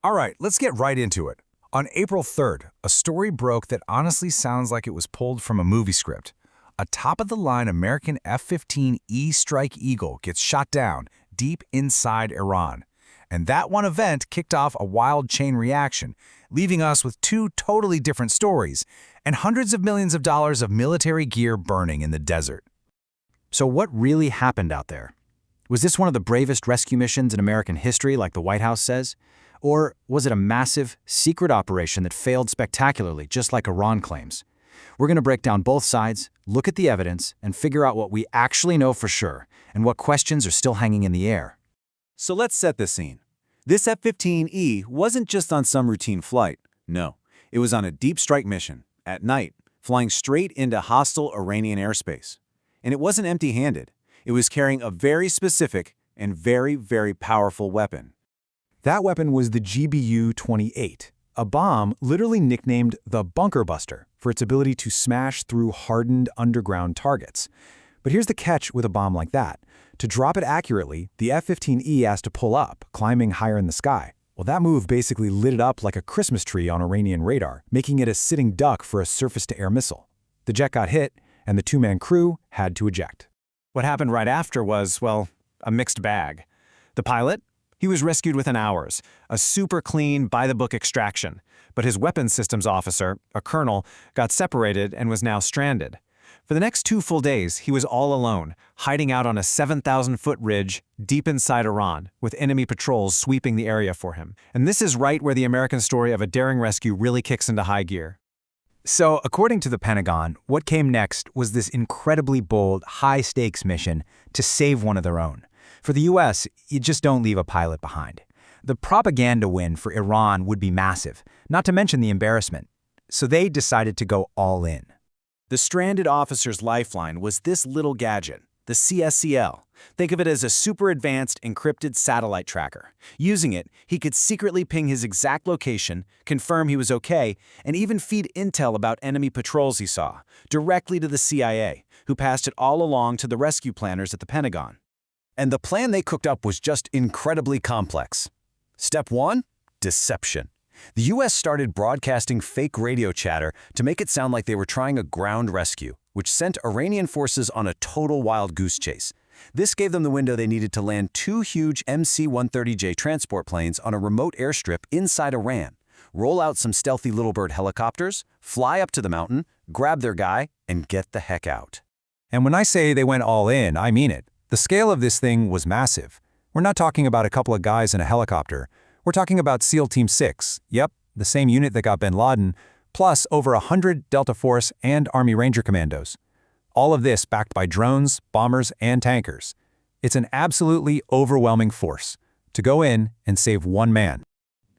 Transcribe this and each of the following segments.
All right, let's get right into it. On April 3rd, a story broke that honestly sounds like it was pulled from a movie script. A top-of-the-line American F-15E Strike Eagle gets shot down deep inside Iran. And that one event kicked off a wild chain reaction, leaving us with two totally different stories and hundreds of millions of dollars of military gear burning in the desert. So what really happened out there? Was this one of the bravest rescue missions in American history, like the White House says? Or was it a massive, secret operation that failed spectacularly, just like Iran claims? We're going to break down both sides, look at the evidence, and figure out what we actually know for sure, and what questions are still hanging in the air. So let's set the scene. This F-15E wasn't just on some routine flight. No, it was on a deep strike mission, at night, flying straight into hostile Iranian airspace. And it wasn't empty-handed. It was carrying a very specific and very, very powerful weapon. That weapon was the GBU-28, a bomb literally nicknamed the Bunker Buster for its ability to smash through hardened underground targets. But here's the catch with a bomb like that. To drop it accurately, the F-15E has to pull up, climbing higher in the sky. Well, that move basically lit it up like a Christmas tree on Iranian radar, making it a sitting duck for a surface-to-air missile. The jet got hit, and the two-man crew had to eject. What happened right after was, well, a mixed bag. The pilot? He was rescued within hours, a super clean, by-the-book extraction. But his weapons systems officer, a colonel, got separated and was now stranded. For the next 2 full days, he was all alone, hiding out on a 7,000-foot ridge deep inside Iran, with enemy patrols sweeping the area for him. And this is right where the American story of a daring rescue really kicks into high gear. So, according to the Pentagon, what came next was this incredibly bold, high-stakes mission to save one of their own. For the U.S., you just don't leave a pilot behind. The propaganda win for Iran would be massive, not to mention the embarrassment. So they decided to go all in. The stranded officer's lifeline was this little gadget, the CSCL. Think of it as a super advanced encrypted satellite tracker. Using it, he could secretly ping his exact location, confirm he was okay, and even feed intel about enemy patrols he saw, directly to the CIA, who passed it all along to the rescue planners at the Pentagon. And the plan they cooked up was just incredibly complex. Step 1, deception. The U.S. started broadcasting fake radio chatter to make it sound like they were trying a ground rescue, which sent Iranian forces on a total wild goose chase. This gave them the window they needed to land 2 huge MC-130J transport planes on a remote airstrip inside Iran, roll out some stealthy Little Bird helicopters, fly up to the mountain, grab their guy, and get the heck out. And when I say they went all in, I mean it. The scale of this thing was massive. We're not talking about a couple of guys in a helicopter. We're talking about SEAL Team 6, yep, the same unit that got bin Laden, plus over 100 Delta Force and Army Ranger commandos. All of this backed by drones, bombers, and tankers. It's an absolutely overwhelming force to go in and save one man.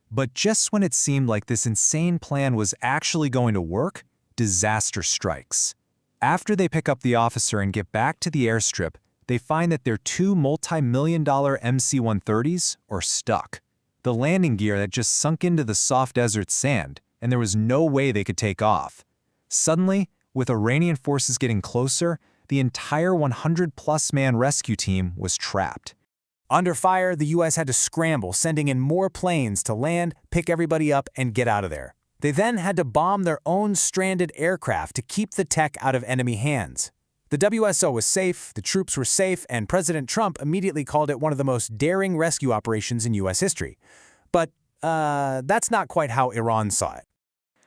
But just when it seemed like this insane plan was actually going to work, disaster strikes. After they pick up the officer and get back to the airstrip, they find that their 2 multi-million-dollar MC-130s are stuck. The landing gear had just sunk into the soft desert sand, and there was no way they could take off. Suddenly, with Iranian forces getting closer, the entire 100-plus man rescue team was trapped. Under fire, the U.S. had to scramble, sending in more planes to land, pick everybody up, and get out of there. They then had to bomb their own stranded aircraft to keep the tech out of enemy hands. The WSO was safe, the troops were safe, and President Trump immediately called it one of the most daring rescue operations in U.S. history. But that's not quite how Iran saw it.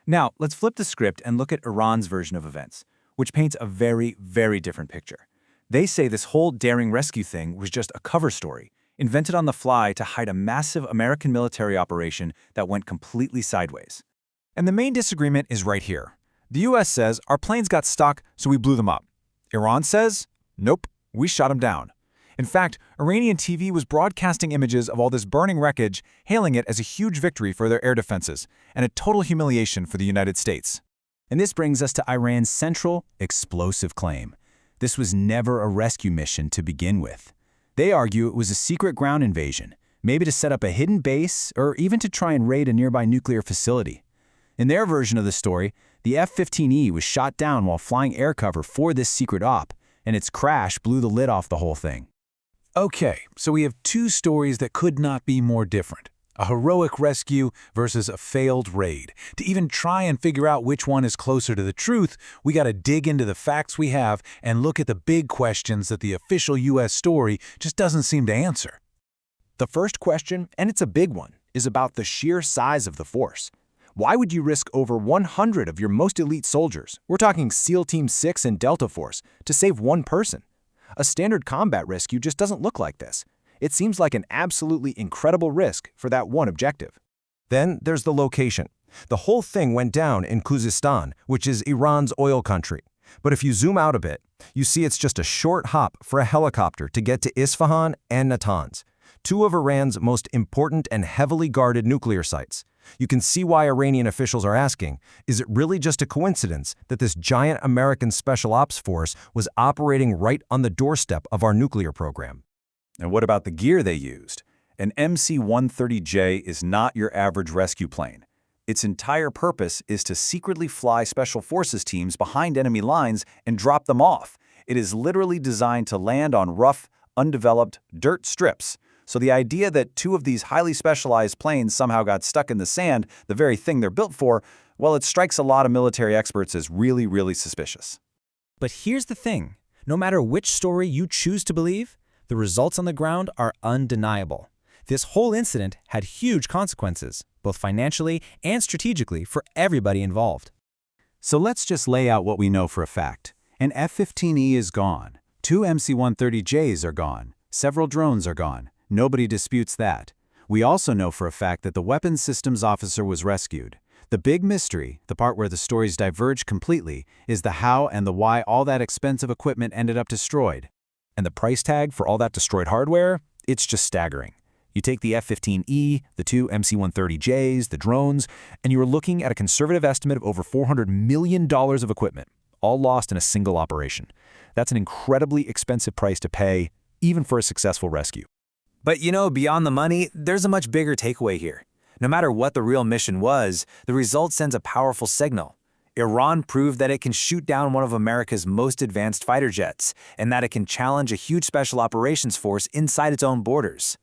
Now, let's flip the script and look at Iran's version of events, which paints a very, very different picture. They say this whole daring rescue thing was just a cover story, invented on the fly to hide a massive American military operation that went completely sideways. And the main disagreement is right here. The U.S. says our planes got stuck, so we blew them up. Iran says, nope, we shot them down. In fact, Iranian TV was broadcasting images of all this burning wreckage, hailing it as a huge victory for their air defenses and a total humiliation for the United States. And this brings us to Iran's central, explosive claim. This was never a rescue mission to begin with. They argue it was a secret ground invasion, maybe to set up a hidden base or even to try and raid a nearby nuclear facility. In their version of the story, the F-15E was shot down while flying air cover for this secret op, and its crash blew the lid off the whole thing. Okay, so we have 2 stories that could not be more different. A heroic rescue versus a failed raid. To even try and figure out which one is closer to the truth, we gotta dig into the facts we have and look at the big questions that the official U.S. story just doesn't seem to answer. The first question, and it's a big one, is about the sheer size of the force. Why would you risk over 100 of your most elite soldiers, we're talking SEAL Team 6 and Delta Force, to save one person? A standard combat rescue just doesn't look like this. It seems like an absolutely incredible risk for that one objective. Then there's the location. The whole thing went down in Khuzestan, which is Iran's oil country. But if you zoom out a bit, you see it's just a short hop for a helicopter to get to Isfahan and Natanz, two of Iran's most important and heavily guarded nuclear sites. You can see why Iranian officials are asking, is it really just a coincidence that this giant American special ops force was operating right on the doorstep of our nuclear program? And what about the gear they used? An MC-130J is not your average rescue plane. Its entire purpose is to secretly fly special forces teams behind enemy lines and drop them off. It is literally designed to land on rough, undeveloped dirt strips. So the idea that two of these highly specialized planes somehow got stuck in the sand, the very thing they're built for, well, it strikes a lot of military experts as really, really suspicious. But here's the thing. No matter which story you choose to believe, the results on the ground are undeniable. This whole incident had huge consequences, both financially and strategically, for everybody involved. So let's just lay out what we know for a fact. An F-15E is gone. 2 MC-130Js are gone. Several drones are gone. Nobody disputes that. We also know for a fact that the weapons systems officer was rescued. The big mystery, the part where the stories diverge completely, is the how and the why all that expensive equipment ended up destroyed. And the price tag for all that destroyed hardware? It's just staggering. You take the F-15E, the 2 MC-130Js, the drones, and you are looking at a conservative estimate of over $400 million of equipment, all lost in a single operation. That's an incredibly expensive price to pay, even for a successful rescue. But beyond the money, there's a much bigger takeaway here. No matter what the real mission was, the result sends a powerful signal. Iran proved that it can shoot down one of America's most advanced fighter jets, and that it can challenge a huge special operations force inside its own borders.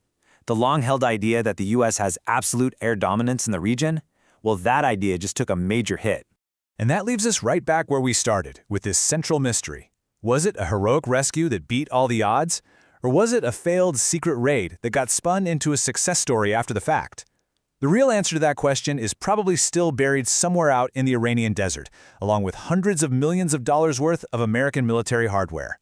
The long-held idea that the U.S. has absolute air dominance in the region, well, that idea just took a major hit. And that leaves us right back where we started, with this central mystery. Was it a heroic rescue that beat all the odds? Or was it a failed secret raid that got spun into a success story after the fact? The real answer to that question is probably still buried somewhere out in the Iranian desert, along with hundreds of millions of dollars worth of American military hardware.